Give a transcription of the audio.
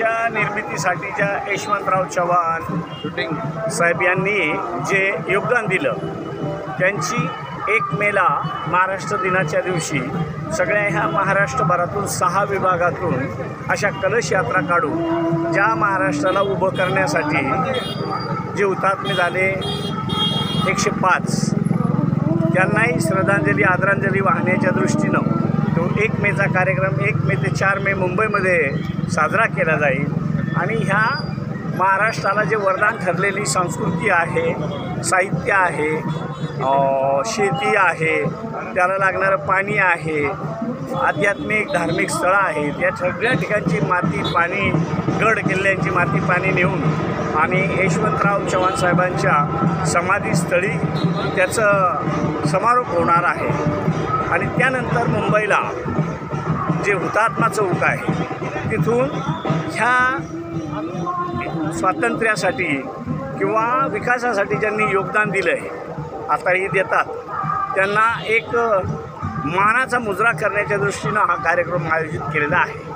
देशाच्या निर्मितीसाठीच्या यशवंतराव चव्हाण साहेब यांनी जे योगदान दिलं, त्यांची 1 मेला महाराष्ट्र दिनाच्या दिवशी सगळ्या ह्या महाराष्ट्रभरातून 6 विभागातून अशा कलश यात्रा काढून ज्या महाराष्ट्राला उभं करण्यासाठी जे हुतात्मे झाले 105 त्यांनाही श्रद्धांजली आदरांजली वाहण्याच्या दृष्टीनं तो 1 मेचा कार्यक्रम 1 मे ते 4 मे मुंबईमध्ये साजरा केला जाईल। आणि ह्या महाराष्ट्राला जे वरदान ठरलेली संस्कृती आहे, साहित्य आहे, शेती आहे, त्याला लागणारं पाणी आहे, आध्यात्मिक धार्मिक स्थळं आहेत, या सगळ्या ठिकाणची माती पाणी, गड किल्ल्यांची माती पाणी नेऊन आणि यशवंतराव चव्हाण साहेबांच्या समाधीस्थळी त्याचं समारोप होणार आहे। आणि त्यानंतर मुंबईला जे हुतात्मा चौक आहे तिथून ह्या स्वातंत्र्यासाठी किंवा विकासासाठी ज्यांनी योगदान दिलं आहे, आताही देतात, त्यांना एक मानाचा मुजरा करण्याच्या दृष्टीनं हा कार्यक्रम आयोजित केलेला आहे।